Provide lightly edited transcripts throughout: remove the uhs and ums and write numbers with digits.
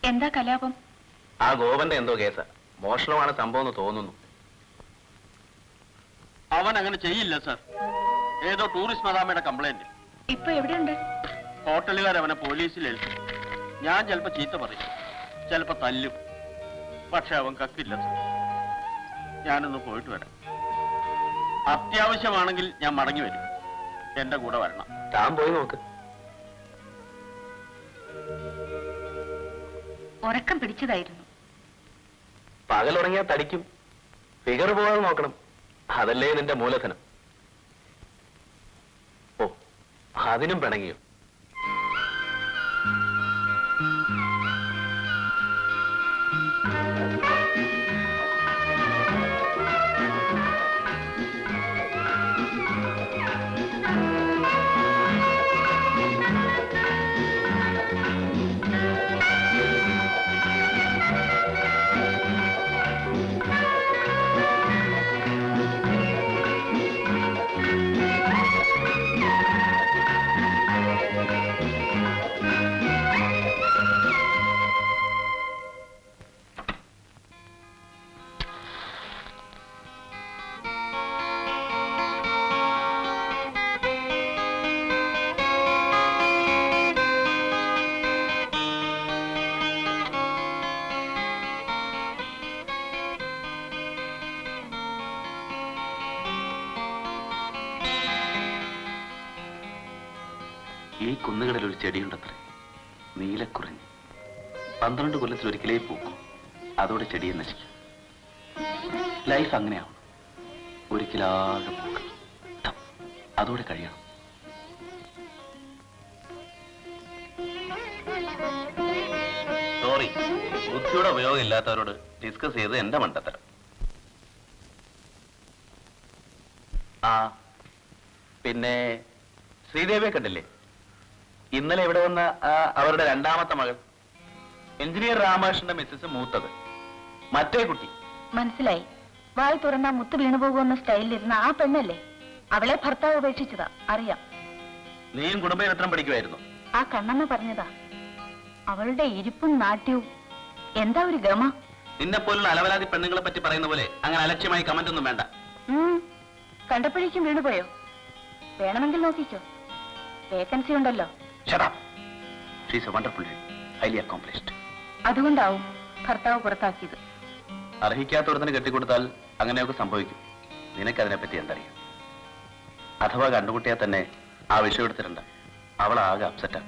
എന്താ കലാപം? ആ ഗോപന്റെ എന്തോ കേസാ. മോഷണമാണ് സംഭവം എന്ന് തോന്നുന്നു. അവൻ അങ്ങനെ ചെയ്യില്ല സർ. ഏതോ ടൂറിസ്റ്റ് മദാമയുടെ കംപ്ലൈന്റ്. ഇപ്പൊ എവിടെയുണ്ട്? ഹോട്ടലുകാർ അവനെ പോലീസിൽ ഏൽപ്പിച്ചു. ഞാൻ ചിലപ്പോ ചീത്ത പറയും, ചിലപ്പോ തല്ലും. പക്ഷെ അവൻ കക്കില്ല സർ. ഞാനൊന്ന് പോയിട്ട് വരാം. അത്യാവശ്യമാണെങ്കിൽ ഞാൻ മടങ്ങി വരും. എന്റെ കൂടെ വരണം. താൻ പോയി നോക്ക്. ഉറക്കം പിടിച്ചതായിരുന്നു. പകലുറങ്ങിയാ തടിക്കും. ഫിഗർ പോകാതെ നോക്കണം. അതല്ലേ നിന്റെ മൂലധനം. ഓ, അതിനും പിണങ്ങിയോ? ഈ കുന്നുകളിൽ ഒരു ചെടിയുണ്ടത്രേ, നീലക്കുറിഞ്ഞി. 12 കൊല്ലത്തിൽ ഒരിക്കലേ പൂക്കും. അതോടെ ചെടിയെ നശിക്കും. ലൈഫ് അങ്ങനെയാവണം. ഒരിക്കലാകെ പൂക്കണം, അതോടെ കഴിയണം. സോറി, ബുദ്ധിയുടെ ഉപയോഗം ഇല്ലാത്തവരോട് ഡിസ്കസ് ചെയ്ത് എന്റെ മണ്ടത്തരം. ആ പിന്നെ ശ്രീദേവിയെ കണ്ടില്ലേ? ഇന്നലെ ഇവിടെ വന്ന അവരുടെ രണ്ടാമത്തെ മകൾ, എഞ്ചിനീയർ രാമകൃഷ്ണന്റെ മിസ്സസ് മൂത്തത്. മറ്റേ കുട്ടി മനസ്സിലായി. വായി തുറന്നാ മുത്ത് വീണു പോകുന്ന സ്റ്റൈലിലിരുന്ന ആ പെണ്ണല്ലേ? അവളെ ഭർത്താവ് ഉപേക്ഷിച്ചതാ, അറിയാം. നീയും കുടുംബചരിത്രം പഠിക്കുമായിരുന്നു. ആ കണ്ണമ്മ പറഞ്ഞതാ. അവളുടെ ഇരിപ്പും നാട്യവും എന്താ ഒരു ഗമ. നിന്നെ പോലുള്ള അലവലാതി പെണ്ണുങ്ങളെ പറ്റി പറയുന്ന പോലെ അങ്ങനെ അലക്ഷ്യമായി കമന്റ് ഒന്നും വേണ്ട. കണ്ടപ്പോഴേക്കും വീണുപോയോ? വേണമെങ്കിൽ നോക്കിക്കോ, വേക്കൻസി ഉണ്ടല്ലോ. അതുകൊണ്ടാവും ഭർത്താവ് പുറത്താക്കിയത്. അർഹിക്കാത്തവരത്തിന് കെട്ടിക്കൊടുത്താൽ അങ്ങനെയൊക്കെ സംഭവിക്കും. നിനക്കതിനെ പറ്റി എന്തറിയാം? അഥവാ കണ്ടുമുട്ടിയാൽ തന്നെ ആ വിഷയം എടുത്തിട്ടുണ്ട്. അവൾ ആകെ അപ്സെറ്റാ.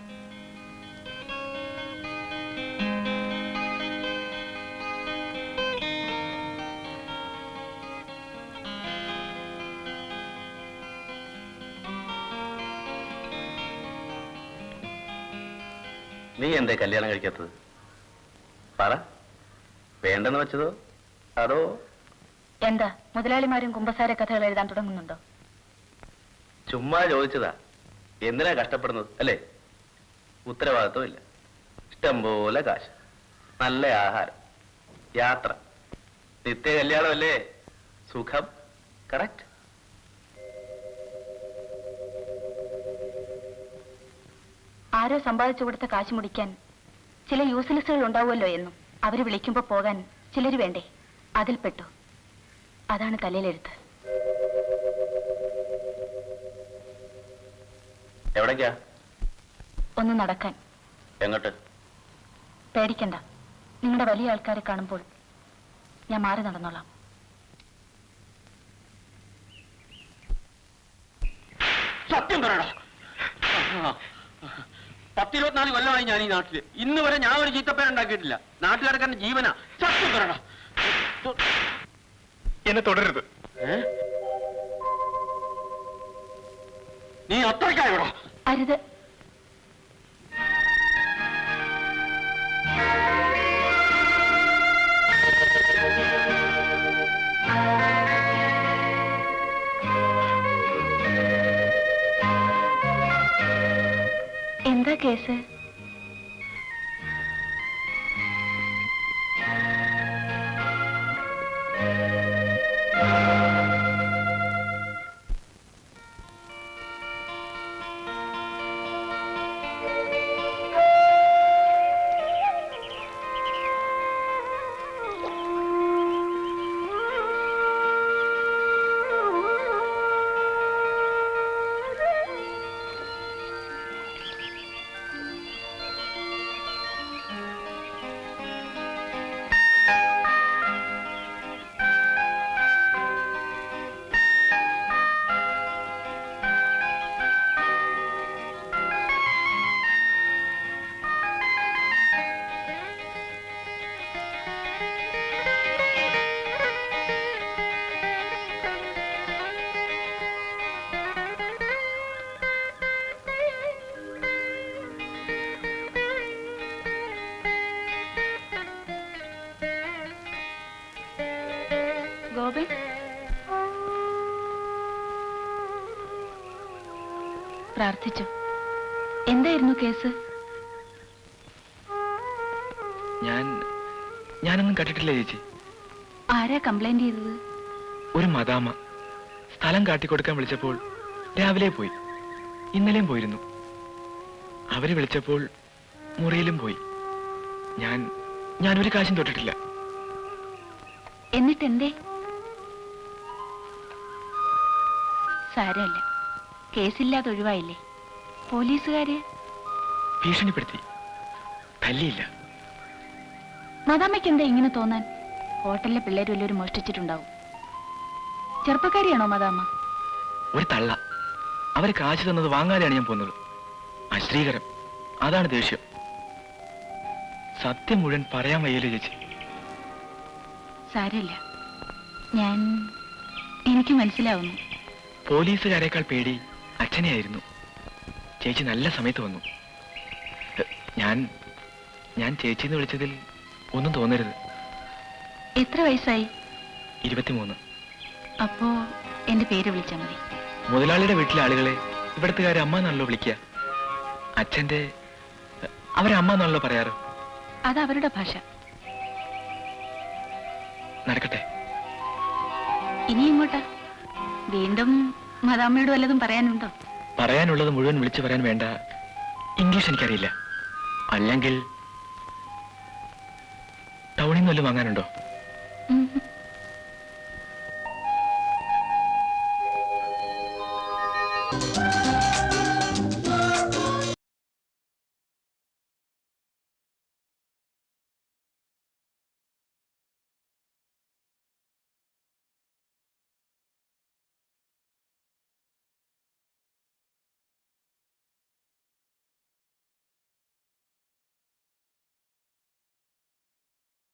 നീ എന്തേ കല്യാണം കഴിക്കാത്തത്? പറ. വേണ്ടെന്ന് വെച്ചതോ അതോ? എന്താ മുതലാളിമാരും കുമ്പസാര കഥകൾ എഴുതാൻ തുടങ്ങുന്നുണ്ടോ? ചുമ്മാ ചോദിച്ചതാ. എന്തിനാ കഷ്ടപ്പെടുന്നത് അല്ലേ? ഉത്തരവാദിത്വം ഇല്ല, ഇഷ്ടം പോലെ കാശ്, നല്ല ആഹാരം, യാത്ര, നിത്യ കല്യാണമല്ലേ, സുഖം. കറക്റ്റ്. ആരോ സമ്പാദിച്ചു കൊടുത്ത കാശ് മുടിക്കാൻ ചില യൂസ്ലെസ്സുകൾ ഉണ്ടാവുമല്ലോ എന്നും അവര് വിളിക്കുമ്പോ പോകാൻ ചിലര് വേണ്ടേ? അതിൽപ്പെട്ടു. അതാണ് തലയിലെഴുത്ത്. എവിടേക്കാ? ഒന്ന് നടക്കാൻ. എങ്ങോട്ട്? പേടിക്കണ്ട, നിങ്ങളുടെ വലിയ ആൾക്കാരെ കാണുമ്പോൾ ഞാൻ മാറി നടന്നോളാം. സത്യം പറയടാ. 10-24 കൊല്ലമായി ഞാൻ ഈ നാട്ടില്. ഇന്ന് വരെ ഞാൻ ഒരു ചീത്തപ്പേരുണ്ടാക്കിയിട്ടില്ല. നാട്ടുകാർക്ക് എന്റെ ജീവനാ. സത്യം പറയടാ. എന്നെ തുടരുത്. നീ അത്രയ്ക്കായോടാ? അരുത്. എന്താ കേസ്? പ്രാർത്ഥിച്ചു. എന്തായിരുന്നു കേസ്? ഞാനൊന്നും കണ്ടിട്ടില്ല ചേച്ചി. ആരാ കംപ്ലൈന്റ് ചെയ്തത്? ഒരു മദാമ സ്ഥലം കാട്ടിക്കൊടുക്കാൻ വിളിച്ചപ്പോൾ രാവിലെ പോയി. ഇന്നലെയും പോയിരുന്നു. അവര് വിളിച്ചപ്പോൾ മുറിയിലും പോയി. ഞാൻ ഒരു കാശും തൊട്ടിട്ടില്ല. എന്നിട്ടെന്തേ? സാരമില്ല, കേസില്ലാതെ ഒഴിവായില്ലേ. പോലീസുകാര് ഭീഷണിപ്പെടുത്തി, തല്ലിയില്ല. മദാമ്മയ്ക്ക് എന്താ ഇങ്ങനെ തോന്നാൻ? ഹോട്ടലിലെ പിള്ളേർ വല്ലവരും മോഷ്ടിച്ചിട്ടുണ്ടാവും. ചെറുപ്പക്കാരിയാണോ മദാമ്മ? ഒരു തള്ള. അവര് കാശ് തന്നത് വാങ്ങാതെയാണ് ഞാൻ പോന്നത്. അശ്രീകരം. അതാണ് ദേഷ്യം. സത്യം മുഴുവൻ പറയാൻ വയ്യല്ലോ ചേച്ചി. സാരമില്ല, എനിക്ക് മനസ്സിലാവുന്നു. പോലീസുകാരേക്കാൾ പേടി അച്ഛനെയായിരുന്നു. ചേച്ചി നല്ല സമയത്ത് വന്നു. ഞാൻ ചേച്ചിന്ന് വിളിച്ചതിൽ ഒന്നും തോന്നരുത്. എത്ര വയസ്സായി? 23. അപ്പോ എന്റെ പേര് വിളിച്ചാ മതി. മുതലാളിയുടെ വീട്ടിലെ ആളുകളെ ഇവിടത്തുകാരെ അമ്മ എന്നാണല്ലോ വിളിക്കുക. അവരമ്മ എന്നാണല്ലോ പറയാറ്. അത് അവരുടെ ഭാഷ. നടക്കട്ടെ. ഇനി ഇങ്ങോട്ടാ? വീണ്ടും മദാമ്മയോട് വല്ലതും പറയാനുണ്ടോ? പറയാനുള്ളത് മുഴുവൻ വിളിച്ചു പറയാൻ വേണ്ട ഇംഗ്ലീഷ് എനിക്കറിയില്ല. അല്ലെങ്കിൽ ടൗണിൽ നിന്ന് വല്ലതും വാങ്ങാനുണ്ടോ?